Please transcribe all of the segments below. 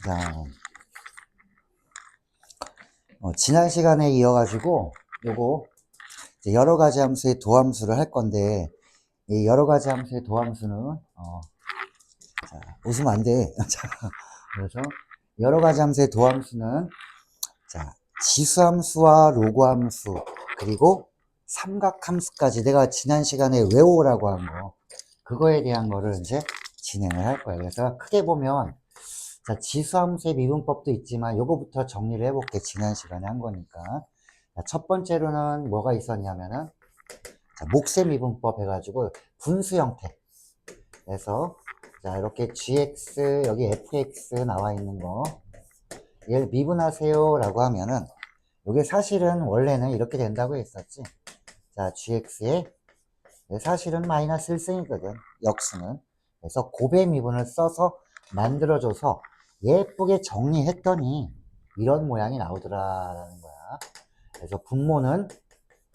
자, 지난 시간에 이어가지고 요거 이제 여러 가지 함수의 도함수를 할 건데, 이 여러 가지 함수의 도함수는 자, 웃으면 안 돼. 자, 그래서 여러 가지 함수의 도함수는 자, 지수함수와 로그함수 그리고 삼각함수까지 내가 지난 시간에 외우라고 한 거, 그거에 대한 거를 이제 진행을 할 거예요. 그래서 크게 보면 자, 지수함수의 미분법도 있지만 요거부터 정리를 해볼게. 지난 시간에 한 거니까. 자, 첫 번째로는 뭐가 있었냐면은 자, 몫의 미분법 해가지고 분수 형태. 그래서 자, 이렇게 gx 여기 fx 나와 있는 거 얘를 미분하세요 라고 하면은 이게 사실은 원래는 이렇게 된다고 했었지. 자, gx에 사실은 마이너스 1승이거든, 역수는. 그래서 곱의 미분을 써서 만들어줘서 예쁘게 정리했더니 이런 모양이 나오더라라는 거야. 그래서 분모는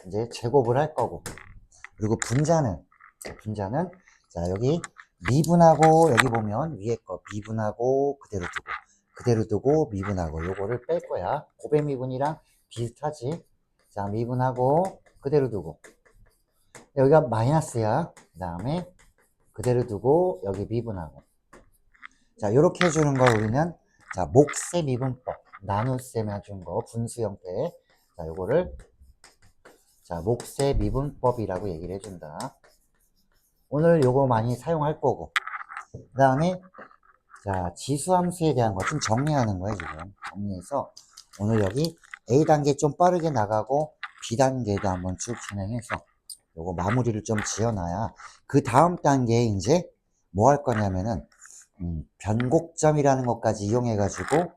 이제 제곱을 할 거고, 그리고 분자는 자, 여기 미분하고, 여기 보면 위에 거 미분하고 그대로 두고 미분하고 요거를 뺄 거야. 곱의 미분이랑 비슷하지. 자, 미분하고 그대로 두고, 여기가 마이너스야. 그 다음에 그대로 두고 여기 미분하고. 자, 요렇게 해주는 거 우리는 자, 몫의 미분법, 나눗셈 해준 거 분수 형태. 자, 요거를 자, 몫의 미분법이라고 얘기를 해준다. 오늘 요거 많이 사용할 거고, 그 다음에 자, 지수함수에 대한 거 좀 정리하는 거예요. 지금 정리해서 오늘 여기 A단계 좀 빠르게 나가고 B단계도 한번 쭉 진행해서 요거 마무리를 좀 지어놔야 그 다음 단계에 이제 뭐 할 거냐면은 변곡점이라는 것까지 이용해 가지고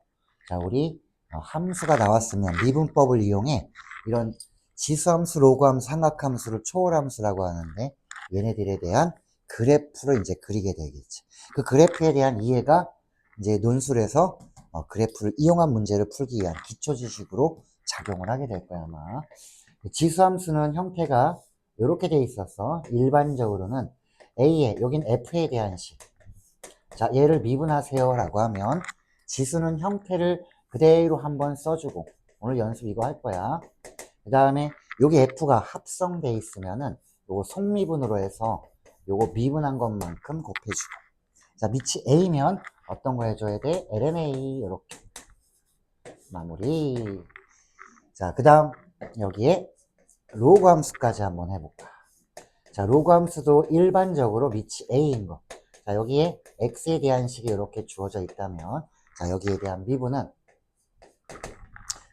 자, 우리 함수가 나왔으면 미분법을 이용해 이런 지수함수, 로그함수, 삼각함수를 초월함수라고 하는데 얘네들에 대한 그래프를 이제 그리게 되겠지. 그 그래프에 대한 이해가 이제 논술에서 그래프를 이용한 문제를 풀기 위한 기초 지식으로 작용을 하게 될 거야, 아마. 지수함수는 형태가 이렇게 돼 있어서 일반적으로는 A에, 여긴 F에 대한 식. 자, 얘를 미분하세요 라고 하면 지수는 형태를 그대로 한번 써주고, 오늘 연습 이거 할 거야. 그 다음에 여기 F가 합성돼 있으면은 요거 속미분으로 해서 요거 미분한 것만큼 곱해주고, 자, 밑이 A면 어떤 거 해줘야 돼? LNA 이렇게 마무리. 자, 그 다음 여기에 로그 함수까지 한번 해볼까. 자, 로그 함수도 일반적으로 밑이 A인 거. 자, 여기에 X에 대한 식이 이렇게 주어져 있다면 자, 여기에 대한 미분은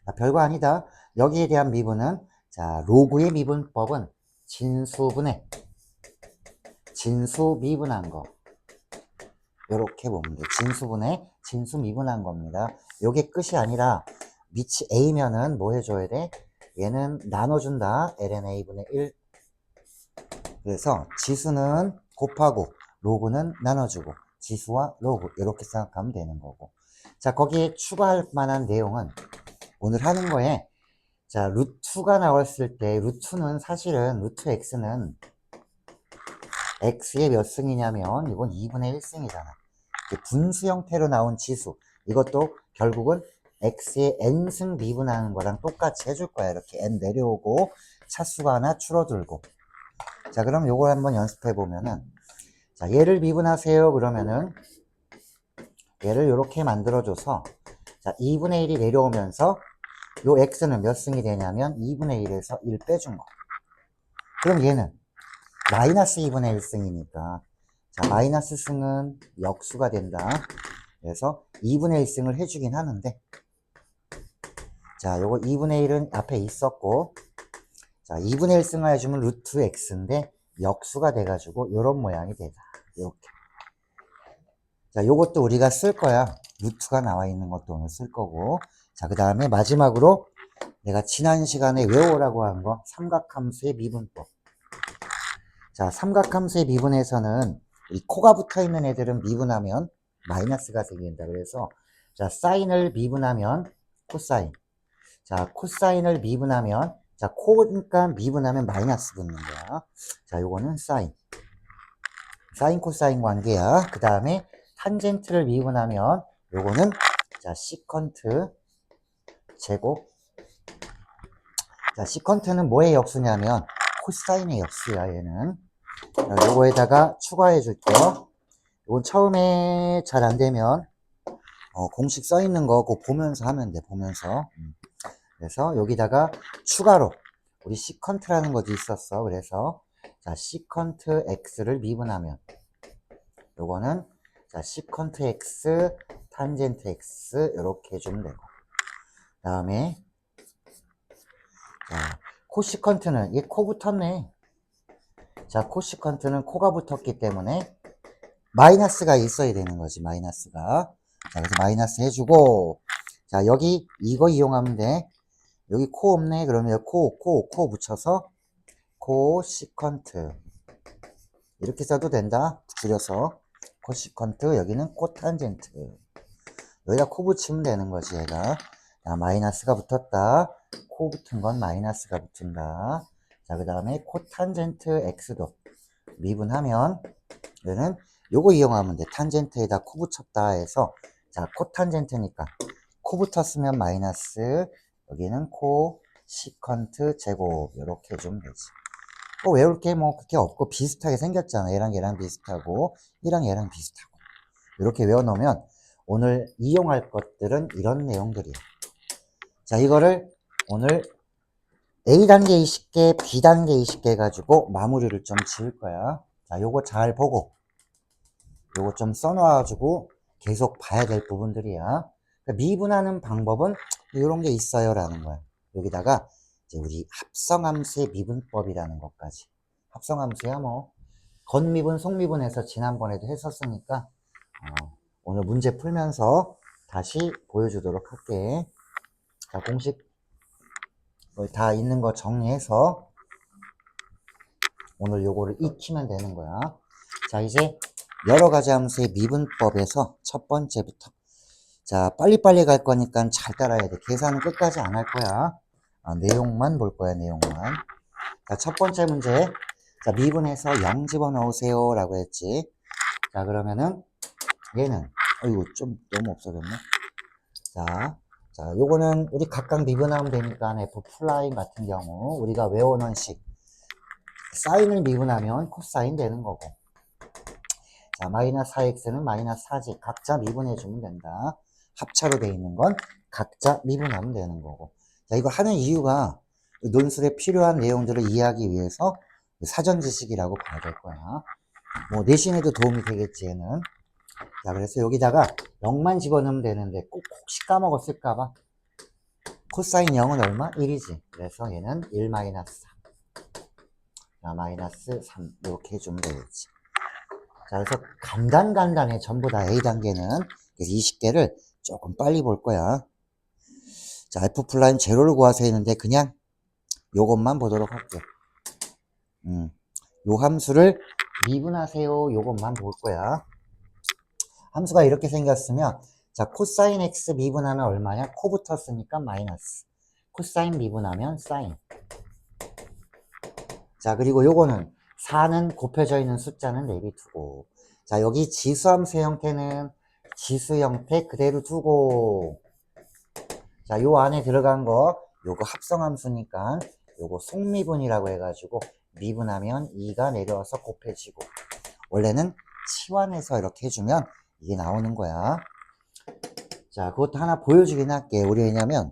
자, 별거 아니다. 여기에 대한 미분은 자, 로그의 미분법은 진수분해, 진수 미분한 거. 요렇게 보면 돼. 진수분해, 진수 미분한 겁니다. 요게 끝이 아니라 밑이 A면은 뭐 해줘야 돼? 얘는 나눠준다. LNA분의 1. 그래서 지수는 곱하고 로그는 나눠주고 지수와 로그 이렇게 생각하면 되는 거고. 자, 거기에 추가할 만한 내용은 오늘 하는 거에 자, 루트가 나왔을 때 루트는 사실은 루트 x는 x의 몇 승이냐면 이건 2분의 1승이잖아. 분수 형태로 나온 지수, 이것도 결국은 x의 n승 미분하는 거랑 똑같이 해줄 거야. 이렇게 n 내려오고 차수가 하나 줄어들고. 자, 그럼 요걸 한번 연습해 보면은 자, 얘를 미분하세요 그러면은 얘를 이렇게 만들어줘서 자, 2분의 1이 내려오면서 요 x는 몇 승이 되냐면 2분의 1에서 1 빼준 거. 그럼 얘는 마이너스 2분의 1승이니까 자, 마이너스 승은 역수가 된다. 그래서 2분의 1승을 해주긴 하는데 자, 요거 2분의 1은 앞에 있었고 자, 2분의 1승을 해주면 루트 x인데 역수가 돼가지고 요런 모양이 되다. 이렇게. 자, 요것도 우리가 쓸 거야. 루트가 나와 있는 것도 오늘 쓸 거고. 자, 그 다음에 마지막으로 내가 지난 시간에 외우라고 한 거 삼각함수의 미분법. 자, 삼각함수의 미분에서는 이 코가 붙어 있는 애들은 미분하면 마이너스가 생긴다. 그래서 자, 사인을 미분하면 코사인. 자, 코사인을 미분하면 자, 코니까 미분하면 마이너스 붙는 거야. 자, 요거는 사인. 사인 코사인 관계야. 그 다음에 탄젠트를 미분하면 요거는 자, 시컨트 제곱. 자, 시컨트는 뭐의 역수냐면 코사인의 역수야, 얘는. 자, 요거에다가 추가해 줄게요. 이건 처음에 잘 안 되면 공식 써 있는 거 그거 보면서 하면 돼, 보면서. 그래서 여기다가 추가로 우리 시컨트라는 것도 있었어. 그래서 자, 시컨트 x를 미분하면 요거는 자, 시컨트 x 탄젠트 x 이렇게 해주면 되고, 그 다음에 자, 코시컨트는 얘 코 붙었네. 자, 코시컨트는 코가 붙었기 때문에 마이너스가 있어야 되는 거지, 마이너스가. 자, 그래서 마이너스 해주고, 자, 여기 이거 이용하면 돼. 여기 코 없네. 그러면 코 붙여서 코시컨트 이렇게 써도 된다. 줄여서 코시컨트, 여기는 코탄젠트. 여기다 코 붙이면 되는 거지, 얘가. 자, 마이너스가 붙었다. 코 붙은 건 마이너스가 붙은다. 자, 그 다음에 코탄젠트 x도 미분하면 얘는 요거 이용하면 돼. 탄젠트에다 코 붙였다 해서, 자, 코탄젠트니까 코 붙었으면 마이너스, 여기는 코 시컨트 제곱 이렇게 해주면 되지. 외울 게 뭐 그렇게 없고 비슷하게 생겼잖아. 얘랑 비슷하고 얘랑 비슷하고 이렇게 외워놓으면 오늘 이용할 것들은 이런 내용들이야. 자, 이거를 오늘 A단계 20개, B단계 20개 해가지고 마무리를 좀 지을 거야. 자, 요거 잘 보고 요거 좀 써놔가지고 계속 봐야 될 부분들이야. 그러니까 미분하는 방법은 이런 게 있어요 라는 거야. 여기다가 이제 우리 합성함수의 미분법이라는 것까지. 합성함수야 뭐 건미분, 속미분해서 지난번에도 했었으니까 오늘 문제 풀면서 다시 보여주도록 할게. 자, 공식 다 있는 거 정리해서 오늘 요거를 익히면 되는 거야. 자, 이제 여러 가지 함수의 미분법에서 첫 번째부터. 자, 빨리빨리 갈 거니까 잘 따라야 돼. 계산은 끝까지 안 할 거야. 내용만 볼 거야, 내용만. 자, 첫 번째 문제. 자, 미분해서 0 집어넣으세요 라고 했지. 자, 그러면은 얘는 어이구 좀 너무 없어졌네. 자, 요거는 우리 각각 미분하면 되니까 f 플라인 같은 경우 우리가 외워놓은 식 사인을 미분하면 코사인 되는 거고, 자, 마이너스 4x는 마이너스 4지. 각자 미분해주면 된다. 합차로 돼 있는 건 각자 미분하면 되는 거고. 자, 이거 하는 이유가 논술에 필요한 내용들을 이해하기 위해서 사전 지식이라고 봐야 될 거야. 뭐 내신에도 도움이 되겠지, 얘는. 자, 그래서 여기다가 0만 집어넣으면 되는데 꼭 혹시 까먹었을까봐. 코사인 0은 얼마? 1이지. 그래서 얘는 1 마이너스 4. 자, 마이너스 3. 이렇게 해주면 되겠지. 자, 그래서 간단해. 전부 다 A단계는. 그래서 20개를 조금 빨리 볼 거야. 자, F 플라인 제로를 구하세요 했는데 그냥 요것만 보도록 할게. 요 함수를 미분하세요. 요것만 볼 거야. 함수가 이렇게 생겼으면, 자, 코사인 x 미분하면 얼마냐? 코 붙었으니까 마이너스. 코사인 미분하면 사인. 자, 그리고 요거는 4는 곱해져 있는 숫자는 내비두고, 자, 여기 지수함수 형태는 지수 형태 그대로 두고, 자, 요 안에 들어간 거 요거 합성함수니까 요거 속미분이라고 해가지고 미분하면 2가 내려와서 곱해지고, 원래는 치환해서 이렇게 해주면 이게 나오는 거야. 자, 그것도 하나 보여주긴 할게. 우리 왜냐면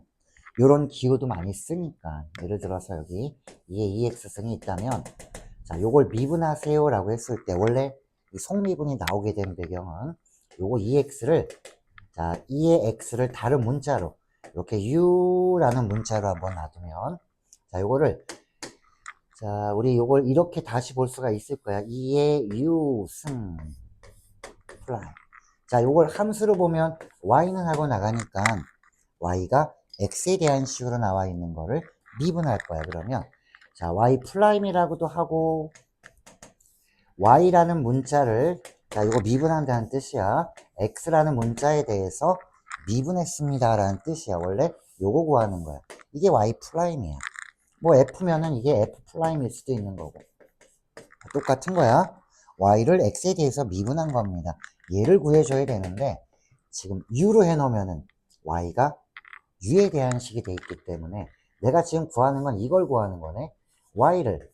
요런 기호도 많이 쓰니까. 예를 들어서 여기 2에 2x승이 있다면, 자, 요걸 미분하세요 라고 했을 때 원래 이 속미분이 나오게 된 배경은 요거 2x를, 자, 2의 x를 다른 문자로 이렇게 u라는 문자로 한번 놔두면, 자, 요거를, 자, 우리 요걸 이렇게 다시 볼 수가 있을 거야. 2의 u승 플라이. 자, 요걸 함수로 보면 y는 하고 나가니까 y가 x에 대한 식으로 나와 있는 거를 미분할 거야. 그러면 자, y 프라임이라고도 하고, y라는 문자를, 자, 이거 미분한다는 뜻이야. x라는 문자에 대해서 미분했습니다 라는 뜻이야. 원래 요거 구하는 거야. 이게 y 프라임이야. 뭐 f면은 이게 f 프라임일 수도 있는 거고, 똑같은 거야. y를 x에 대해서 미분한 겁니다. 얘를 구해줘야 되는데 지금 u로 해놓으면은 y가 u에 대한 식이 돼 있기 때문에 내가 지금 구하는 건 이걸 구하는 거네. y를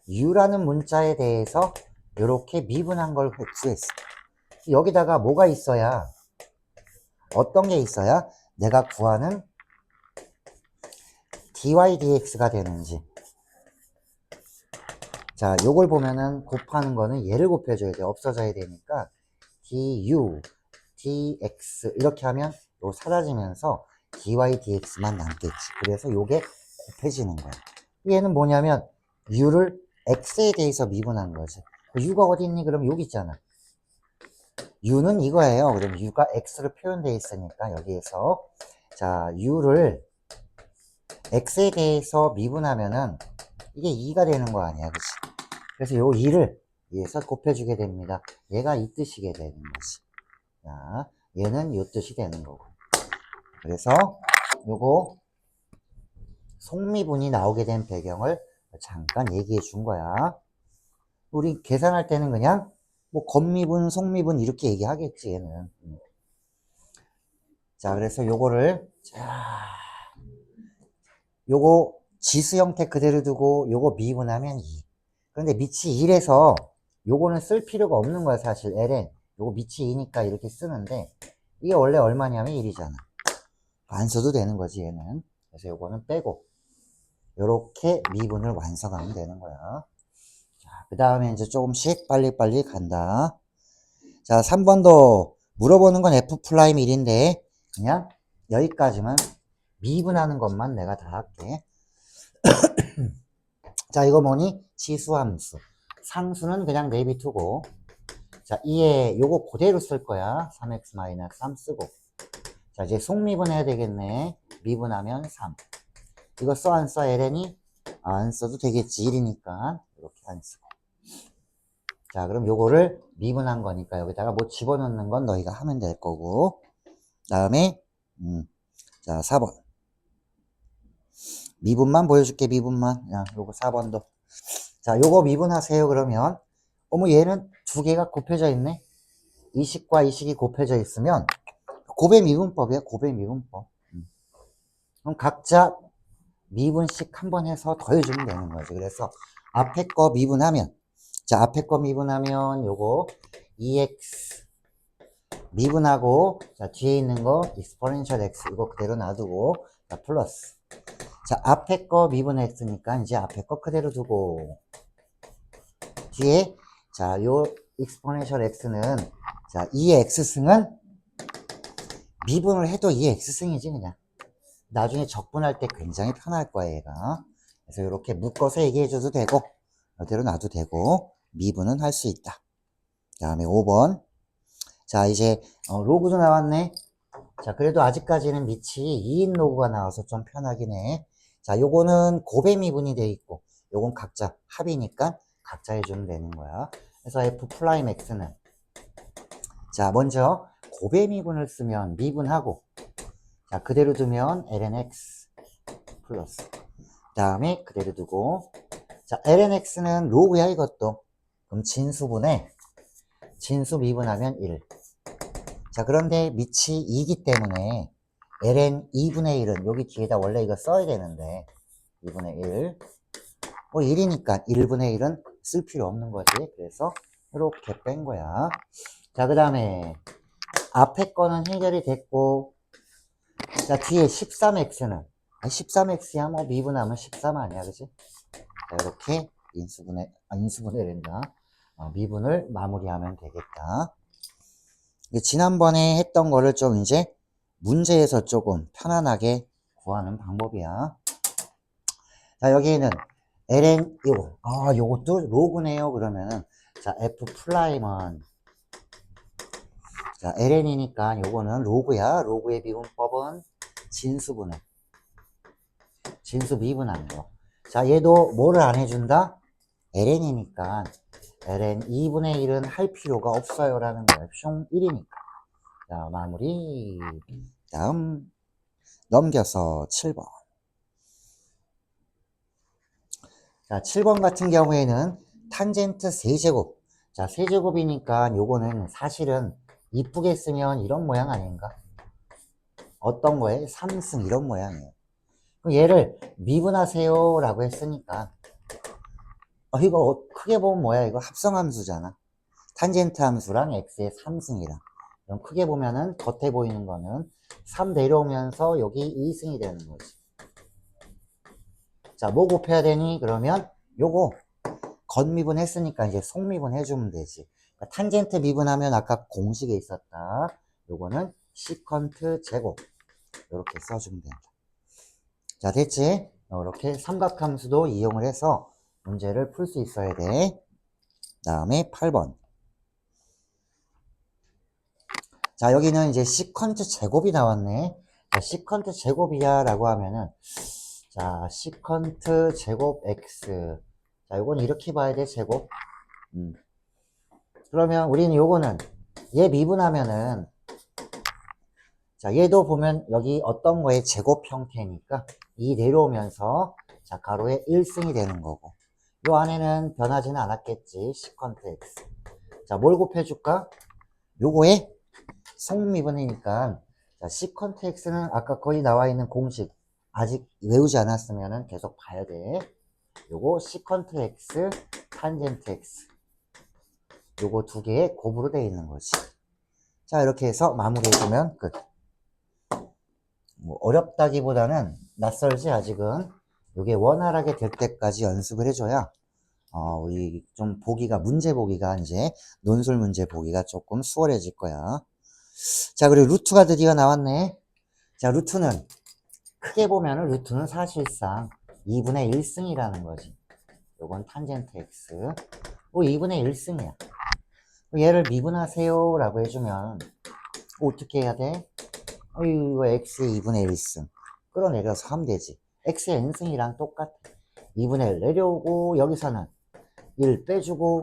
u라는 문자에 대해서 이렇게 미분한 걸 구했어. 여기다가 뭐가 있어야, 어떤 게 있어야 내가 구하는 dy dx가 되는지. 자, 요걸 보면은 곱하는 거는 얘를 곱해줘야 돼. 없어져야 되니까 du dx 이렇게 하면 요 사라지면서 dy dx만 남겠지. 그래서 요게 곱해지는 거야. 얘는 뭐냐면 u를 x에 대해서 미분한 거지. u가 어디 있니? 그럼 여기 있잖아. u는 이거예요. 그럼 u가 x로 표현되어 있으니까 여기에서 자, u를 x에 대해서 미분하면은 이게 2가 되는 거 아니야, 그치? 그래서 요 2를 얘에서 곱해주게 됩니다. 얘가 이 뜻이게 되는 거지. 자, 얘는 요 뜻이 되는 거고. 그래서 요거 속미분이 나오게 된 배경을 잠깐 얘기해 준 거야. 우리 계산할 때는 그냥 뭐 겉미분, 속미분 이렇게 얘기하겠지, 얘는. 자, 그래서 요거를 요거 지수 형태 그대로 두고 요거 미분하면 2. 그런데 밑이 1에서 요거는 쓸 필요가 없는 거야, 사실. ln 요거 밑이 2니까 이렇게 쓰는데 이게 원래 얼마냐면 1이잖아. 안 써도 되는 거지, 얘는. 그래서 요거는 빼고 요렇게 미분을 완성하면 되는 거야. 자, 그 다음에 이제 조금씩 빨리빨리 간다. 자, 3번도 물어보는 건 f'1인데 그냥 여기까지만 미분하는 것만 내가 다 할게. 자, 이거 뭐니? 치수함수. 상수는 그냥 내비두고. 자, 이에 요거 그대로 쓸 거야. 3x-3 쓰고. 자, 이제 속미분 해야 되겠네. 미분하면 3. 이거 써, 안 써? ln이? 안 써도 되겠지. 1이니까. 이렇게 안 쓰고. 자, 그럼 요거를 미분한 거니까 여기다가 뭐 집어넣는 건 너희가 하면 될 거고. 다음에, 자, 4번. 미분만 보여줄게, 미분만. 야, 요거 4번도. 자, 요거 미분하세요. 그러면, 어머, 얘는 두 개가 곱해져 있네? 이 식과 이 식이 곱해져 있으면, 곱의 미분법이야, 곱의 미분법. 그럼 각자 미분씩 한번 해서 더해주면 되는 거지. 그래서 앞에 거 미분하면, 자, 앞에 거 미분하면 요거 2x 미분하고, 자, 뒤에 있는 거 exponential x 이거 그대로 놔두고, 자, 플러스. 자, 앞에 거 미분 x니까 이제 앞에 거 그대로 두고, 뒤에, 자, 요 exponential x는, 자, 2의 x승은 미분을 해도 2의 x승이지, 그냥. 나중에 적분할 때 굉장히 편할 거야, 얘가. 그래서 이렇게 묶어서 얘기해줘도 되고, 이대로 놔도 되고, 미분은 할 수 있다. 그 다음에 5번. 자, 이제, 로그도 나왔네. 자, 그래도 아직까지는 밑이 2인 로그가 나와서 좀 편하긴 해. 자, 요거는 곱의 미분이 돼 있고, 요건 각자 합이니까 각자 해주면 되는 거야. 그래서 f'(x는) 자, 먼저 곱의 미분을 쓰면 미분하고, 자, 그대로 두면 ln x 플러스. 다음에 그대로 두고, 자, ln x는 로그야, 이것도. 그럼 진수분에 진수 미분하면 1. 자, 그런데 밑이 2기 때문에 ln 2분의 1은 여기 뒤에다 원래 이거 써야 되는데 2분의 1 뭐 1이니까 1분의 1은 쓸 필요 없는 거지. 그래서 이렇게 뺀 거야. 자, 그 다음에 앞에 거는 해결이 됐고, 자, 뒤에 13x는 13x야 뭐 미분하면 13 아니야, 그지? 자, 이렇게 인수분해 된다. 미분을 마무리하면 되겠다. 지난번에 했던 거를 좀 이제 문제에서 조금 편안하게 구하는 방법이야. 자, 여기에는 ln 요것도 로그네요. 그러면은 자, f'(은) 자, ln이니까 요거는 로그야. 로그의 미분법은 진수분해. 진수 미분하는 거. 자, 얘도 뭐를 안 해준다? ln이니까 ln 2분의 1은 할 필요가 없어요 라는 거야. 숑 1이니까. 자, 마무리. 다음 넘겨서 7번. 자, 7번 같은 경우에는 탄젠트 세제곱. 자, 세제곱이니까 요거는 사실은 이쁘게 쓰면 이런 모양 아닌가? 어떤 거에 3승 이런 모양이에요. 그럼 얘를 미분하세요 라고 했으니까 이거 크게 보면 뭐야? 이거 합성함수잖아. 탄젠트 함수랑 x의 3승이랑. 그럼 크게 보면은 겉에 보이는 거는 3 내려오면서 여기 2승이 되는 거지. 자, 뭐 곱해야 되니? 그러면 요거 겉미분 했으니까 이제 속미분 해주면 되지. 그러니까 탄젠트 미분하면 아까 공식에 있었다. 요거는 시컨트 제곱. 이렇게 써주면 된다. 자, 됐지? 이렇게 삼각함수도 이용을 해서 문제를 풀 수 있어야 돼. 다음에 8번. 자, 여기는 이제 시컨트 제곱이 나왔네. 자, 시컨트 제곱이야 라고 하면은, 자, 시컨트 제곱 x. 자, 요건 이렇게 봐야 돼, 제곱. 그러면 우리는 요거는, 얘 미분하면은, 자, 얘도 보면 여기 어떤 거의 제곱 형태니까, 이 내려오면서, 자, 가로에 1승이 되는 거고. 요 안에는 변하지는 않았겠지, 시컨트 x. 자, 뭘 곱해줄까? 요거에 속미분이니까, 자, 시컨트 x는 아까 거기 나와 있는 공식 아직 외우지 않았으면 계속 봐야 돼. 요거 시컨트 x, 탄젠트 x. 요거 두 개의 곱으로 되어 있는 거지. 자, 이렇게 해서 마무리해주면 끝. 뭐 어렵다기보다는 낯설지 아직은. 요게 원활하게 될 때까지 연습을 해줘야 우리 좀 보기가 문제 보기가 이제 논술 문제 보기가 조금 수월해질 거야. 자, 그리고 루트가 드디어 나왔네. 자, 루트는 크게 보면은 루트는 사실상 2분의 1승이라는 거지. 요건 탄젠트 x. 뭐 2분의 1승이야. 얘를 미분하세요 라고 해주면 어떻게 해야 돼? 이거 x의 2분의 1승 끌어내려서 하면 되지. x의 n승이랑 똑같아. 2분의 1 내려오고 여기서는 1 빼주고,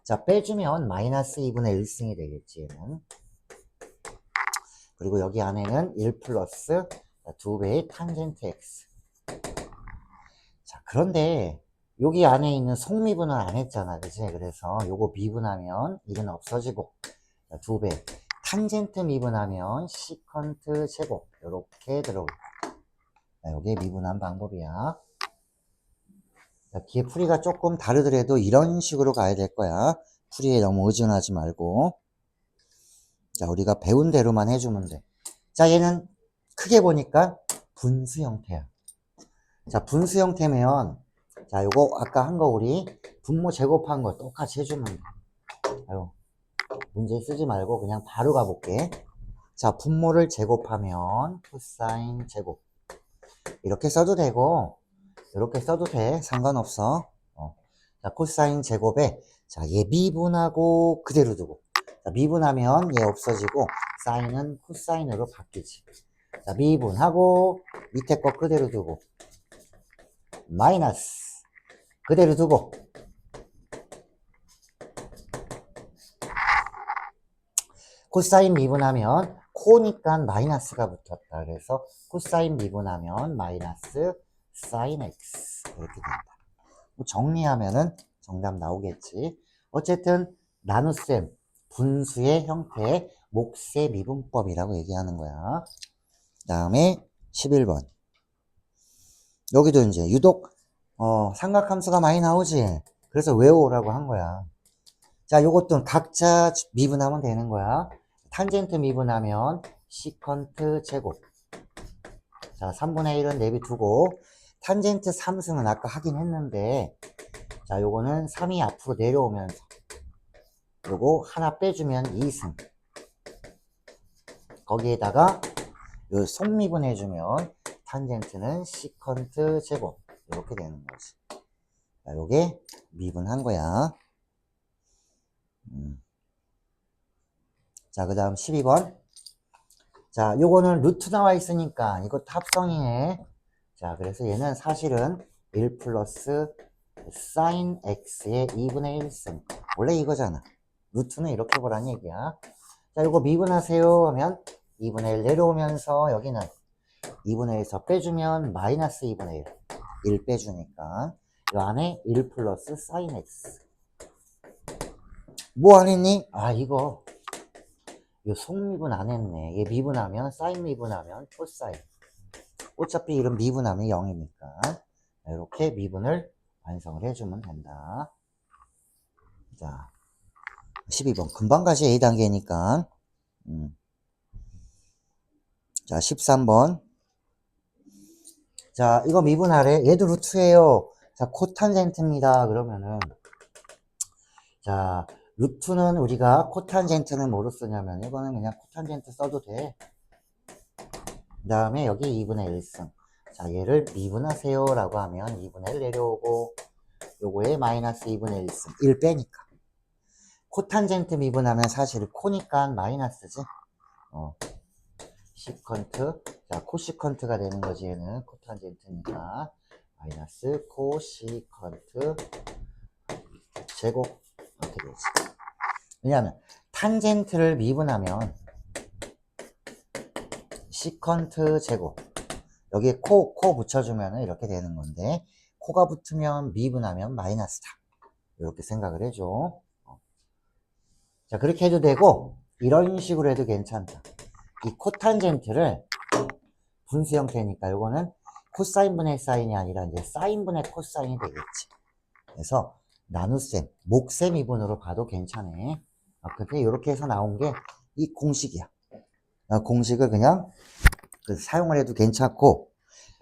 자, 빼주면 마이너스 2분의 1승이 되겠지, 얘는. 그리고 여기 안에는 1 플러스 2배의 탄젠트 x. 자, 그런데 여기 안에 있는 속미분은 안 했잖아, 그치? 그래서 요거 미분하면 1은 없어지고, 2배 탄젠트 미분하면 시컨트 제곱 이렇게 들어올 거야. 요게 미분한 방법이야. 자, 뒤에 풀이가 조금 다르더라도 이런 식으로 가야 될 거야. 풀이에 너무 의존하지 말고. 자, 우리가 배운 대로만 해주면 돼. 자, 얘는 크게 보니까 분수 형태야. 자, 분수 형태면, 자, 요거 아까 한 거 우리 분모 제곱한 거 똑같이 해주면 돼. 아유, 문제 쓰지 말고 그냥 바로 가볼게. 자, 분모를 제곱하면 코사인 제곱. 이렇게 써도 되고, 이렇게 써도 돼. 상관없어. 자, 코사인 제곱에, 자, 얘 미분하고 그대로 두고. 자, 미분하면 얘 없어지고, 사인은 코사인으로 바뀌지. 자, 미분하고, 밑에 거 그대로 두고, 마이너스. 그대로 두고. 코사인 미분하면, 코니까 마이너스가 붙었다. 그래서 코사인 미분하면 마이너스 사인 x. 이렇게 된다. 정리하면은 정답 나오겠지. 어쨌든 나눗셈 분수의 형태 몫의 미분법이라고 얘기하는 거야. 다음에 11번. 여기도 이제 유독 삼각함수가 많이 나오지. 그래서 외워오라고 한 거야. 자, 요것도 각자 미분하면 되는 거야. 탄젠트 미분하면 시컨트 제곱. 자, 3분의 1은 내비두고 탄젠트 3승은 아까 하긴 했는데, 자, 요거는 3이 앞으로 내려오면서 요거 하나 빼주면 2승. 거기에다가 요 속미분 해주면 탄젠트는 시컨트 제곱 이렇게 되는 거지. 자, 요게 미분한 거야. 자, 그 다음 12번. 자, 요거는 루트 나와 있으니까 이것도 합성이네. 자, 그래서 얘는 사실은 1 플러스 사인 x의 2분의 1승. 원래 이거잖아. 루트는 이렇게 보란 얘기야. 자, 이거 미분하세요 하면 2분의 1 내려오면서 여기는 2분의 1에서 빼주면 마이너스 2분의 1. 1 빼주니까 이 안에 1 플러스 사인 x. 뭐 안 했니? 아, 이거 요 속미분 안 했네. 얘 미분하면, 사인 미분하면 코사인. 어차피 이런 미분하면 0이니까. 이렇게 미분을 완성을 해주면 된다. 자, 12번. 금방 가시 A단계니까. 자, 13번. 자, 이거 미분하래. 얘도 루트예요. 자, 코탄젠트입니다. 그러면은, 자, 루트는 우리가 코탄젠트는 뭐로 쓰냐면, 이거는 그냥 코탄젠트 써도 돼. 그 다음에 여기 2분의 1승. 자, 얘를 미분하세요. 라고 하면 2분의 1 내려오고, 요거에 마이너스 2분의 1승. 1 빼니까. 코탄젠트 미분하면 사실 코니까 마이너스지. 시컨트. 자, 코시컨트가 되는 거지, 얘는. 코탄젠트니까. 마이너스 코시컨트 제곱. 이렇게 되지. 왜냐하면, 탄젠트를 미분하면, 시컨트 제곱. 여기에 코 붙여주면 이렇게 되는 건데, 코가 붙으면 미분하면 마이너스다. 이렇게 생각을 해줘. 자, 그렇게 해도 되고, 이런 식으로 해도 괜찮다. 이 코탄젠트를 분수 형태니까 이거는 코사인분의 사인이 아니라 이제 사인분의 코사인이 되겠지. 그래서 나눗셈, 목셈 미분으로 봐도 괜찮네. 근데 이렇게 해서 나온 게 이 공식이야. 공식을 그냥 사용을 해도 괜찮고,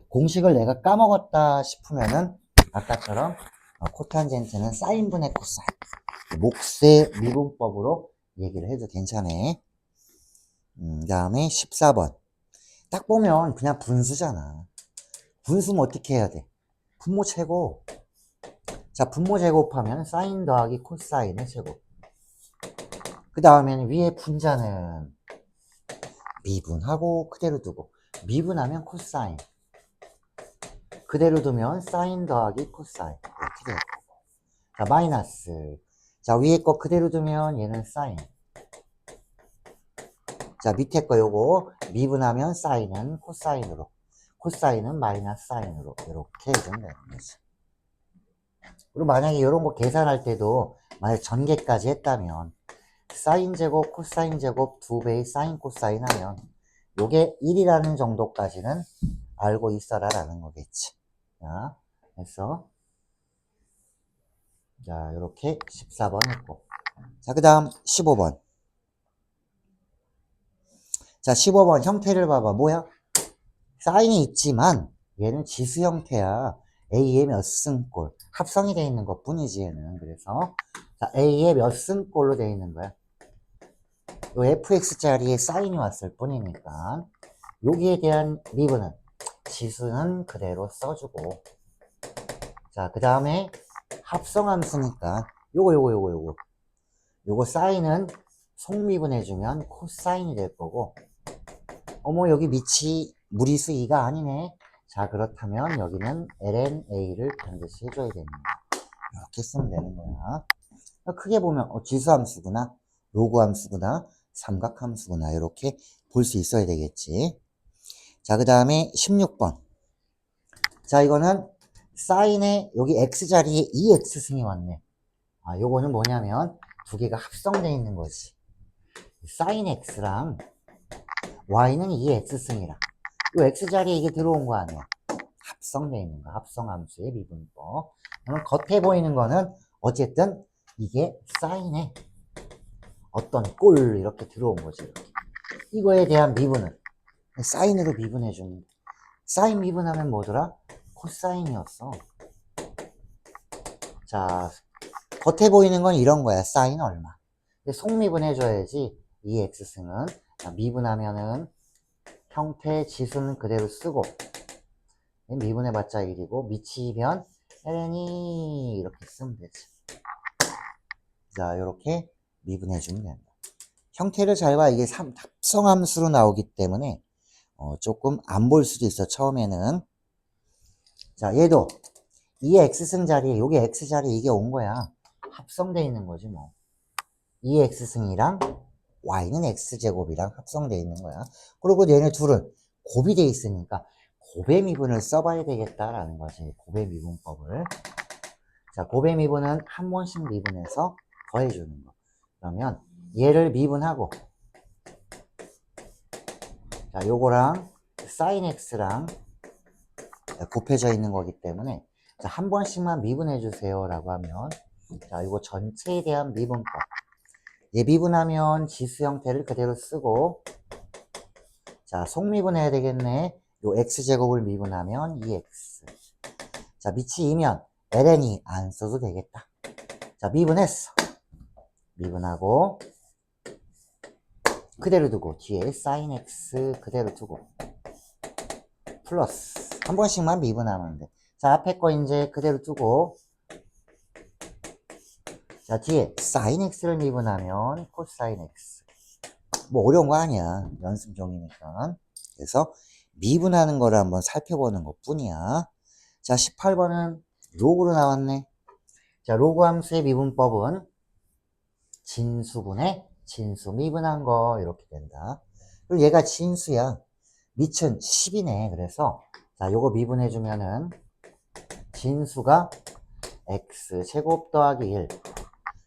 공식을 내가 까먹었다 싶으면은 아까처럼 코탄젠트는 사인분의 코사인, 목세 미분법으로 얘기를 해도 괜찮네. 그 다음에 14번. 딱 보면 그냥 분수잖아. 분수는 어떻게 해야 돼? 분모 제곱. 자, 분모 제곱하면 사인 더하기 코사인의 제곱. 그 다음에는 위에 분자는 미분하고 그대로 두고, 미분하면 코사인, 그대로 두면 사인 더하기 코사인 이렇게 되고. 자, 마이너스. 자, 위에 거 그대로 두면 얘는 사인. 자, 밑에 거 요거 미분하면 사인은 코사인으로, 코사인은 마이너스 사인으로 이렇게 해주면 되는 거지. 그리고 만약에 이런 거 계산할 때도 만약 전개까지 했다면 사인 제곱 코사인 제곱 2배의 사인 코사인 하면 요게 1이라는 정도까지는 알고 있어라 라는 거겠지. 자, 그래서 자, 이렇게 14번 했고, 자, 그 다음 15번. 자, 15번 형태를 봐봐. 뭐야? 사인이 있지만 얘는 지수 형태야. A의 몇 승꼴 합성이 되어 있는 것 뿐이지 얘는. 그래서 자, A의 몇 승꼴로 되어 있는 거야. 요 fx 자리에 사인이 왔을 뿐이니까 여기에 대한 미분은 지수는 그대로 써주고, 자, 그 다음에 합성함수니까 요거 사인은 속미분해주면 코사인이 될 거고, 어머 여기 밑이 무리수 2가 아니네. 자, 그렇다면 여기는 ln(a를) 반드시 해줘야 됩니다. 이렇게 쓰면 되는 거야. 크게 보면 지수함수구나, 로그함수구나, 삼각함수구나 이렇게 볼 수 있어야 되겠지. 자, 그 다음에 16번. 자, 이거는 사인에 여기 x자리에 2x승이 왔네. 요거는 뭐냐면 두 개가 합성되어 있는 거지. 사인 x랑 y는 2x승이라 요 x자리에 이게 들어온 거 아니야. 합성되어 있는 거, 합성함수의 미분법. 그러면 겉에 보이는 거는 어쨌든 이게 사인에 어떤 꼴 이렇게 들어온 거지. 이렇게. 이거에 대한 미분은 사인으로 미분해 주는 거. 사인 미분하면 뭐더라? 코사인이었어. 자, 겉에 보이는 건 이런 거야. 사인 얼마. 속미분 해줘야지. 2x승은 미분하면은 형태 지수는 그대로 쓰고, 미분해봤자 1이고 미치면 ln이 이렇게 쓰면 되지. 자, 이렇게 미분해주면 된다. 형태를 잘 봐. 이게 합성함수로 나오기 때문에 조금 안 볼 수도 있어 처음에는. 자, 얘도 이 x승 자리에 여기 x자리에 이게 온 거야. 합성되어 있는 거지 뭐. 이 x승이랑 y는 x제곱이랑 합성되어 있는 거야. 그리고 얘네 둘은 곱이 돼 있으니까 곱의 미분을 써봐야 되겠다라는 거지. 곱의 미분법을. 자, 곱의 미분은 한 번씩 미분해서 더해주는 거. 그러면 얘를 미분하고 자, 요거랑 sin x랑 곱해져 있는 거기 때문에 자, 한 번씩만 미분해 주세요 라고 하면 자, 요거 전체에 대한 미분법. 얘 미분하면 지수 형태를 그대로 쓰고 자, 속미분해야 되겠네. 요 x제곱을 미분하면 2x. 자, 밑이 2면 ln이 안 써도 되겠다. 자, 미분했어. 미분하고 그대로 두고 뒤에 sin x 그대로 두고 플러스 한 번씩만 미분하면 돼. 자, 앞에 거 이제 그대로 두고 자, 뒤에 sin x를 미분하면 cosine x. 뭐 어려운 거 아니야. 연습 종이니까. 그래서 미분하는 거를 한번 살펴보는 것 뿐이야. 자, 18번은 로그로 나왔네. 자, 로그 함수의 미분법은 진수분의 진수 미분한 거 이렇게 된다. 그리고 얘가 진수야. 밑은 10이네. 그래서 자, 요거 미분해 주면은 진수가 x 제곱 더하기 1.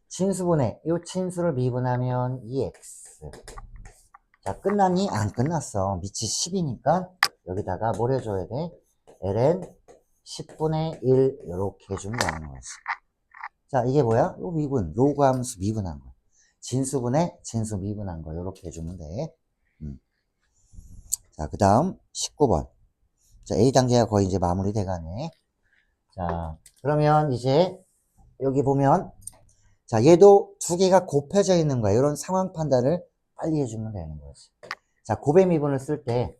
진수분의 요 진수를 미분하면 2x. 자, 끝났니? 안 끝났어. 밑이 10이니까 여기다가 뭘 해줘야 돼? ln 10분의 1 이렇게 해주면 되는 거지. 자, 이게 뭐야? 요 미분, 로그 함수 미분한 거. 진수분의 진수 미분한 거 이렇게 해주면 돼. 자, 그 다음 19번. 자, A단계가 거의 이제 마무리 돼가네. 자, 그러면 이제 여기 보면 자, 얘도 두 개가 곱해져 있는 거야. 이런 상황 판단을 빨리 해주면 되는 거지. 자, 곱의 미분을 쓸 때,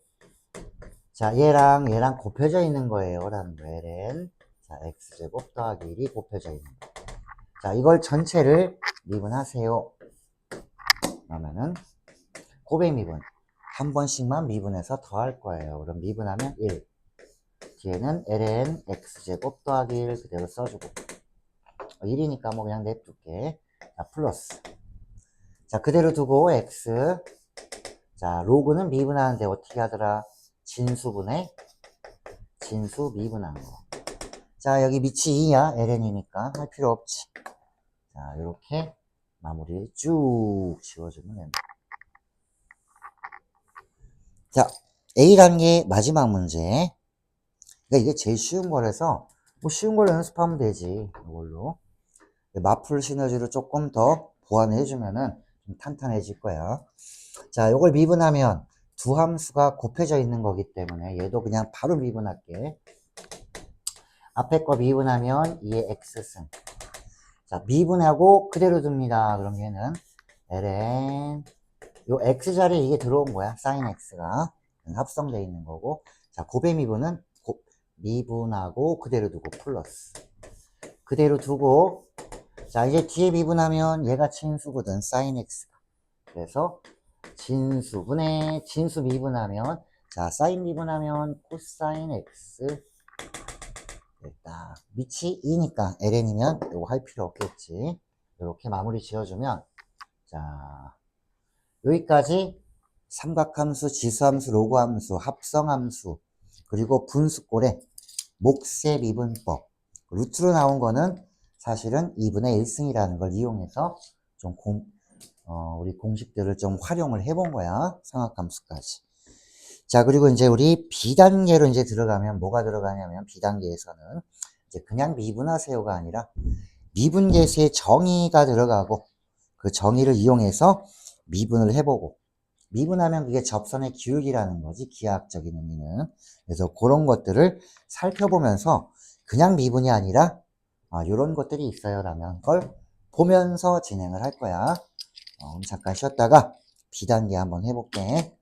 자, 얘랑 곱해져 있는 거예요. 라는 거예요. ln. 자, x제곱 더하기 1이 곱해져 있는 거. 자, 이걸 전체를 미분하세요. 그러면은, 곱의 미분. 한 번씩만 미분해서 더할 거예요. 그럼 미분하면 1. 뒤에는 ln x제곱 더하기 1 그대로 써주고. 1이니까 뭐 그냥 냅둘게. 자, 플러스. 자, 그대로 두고 x. 자, 로그는 미분하는데 어떻게 하더라? 진수분의 진수 미분한 거. 자, 여기 밑이 2야. ln이니까 할 필요 없지. 자, 이렇게 마무리 쭉 지워주면 됩니다. 자, A라는 게 마지막 문제. 그러니까 이게 제일 쉬운 거라서 뭐 쉬운 걸 연습하면 되지. 이걸로. 마플 시너지를 조금 더 보완해 주면은 좀 탄탄해질 거야. 자, 요걸 미분하면 두 함수가 곱해져 있는 거기 때문에 얘도 그냥 바로 미분할게. 앞에 거 미분하면 2의 x승. 자, 미분하고 그대로 둡니다. 그럼 얘는 ln 요 x 자리에 이게 들어온 거야. sin x가 합성되어 있는 거고. 자, 곱의 미분은 미분하고 그대로 두고 플러스. 그대로 두고 자, 이제 뒤에 미분하면 얘가 진수거든. sin x가. 그래서 진수분의 진수 미분하면 자, sin 미분하면 cosine x 됐다. 밑이 2니까 ln이면 이거 할 필요 없겠지. 이렇게 마무리 지어주면 자, 여기까지 삼각함수, 지수함수, 로그함수, 합성함수 그리고 분수꼴의 몫의 미분법 루트로 나온 거는 사실은 2분의 1승이라는 걸 이용해서 좀 우리 공식들을 좀 활용을 해본 거야. 상학함수까지. 자, 그리고 이제 우리 B단계로 이제 들어가면 뭐가 들어가냐면 B단계에서는 이제 그냥 미분하세요가 아니라 미분계수의 정의가 들어가고 그 정의를 이용해서 미분을 해보고 미분하면 그게 접선의 기울기라는 거지. 기하학적인 의미는. 그래서 그런 것들을 살펴보면서 그냥 미분이 아니라 이런 것들이 있어요 라면 걸 보면서 진행을 할 거야. 잠깐 쉬었다가 B단계 한번 해볼게.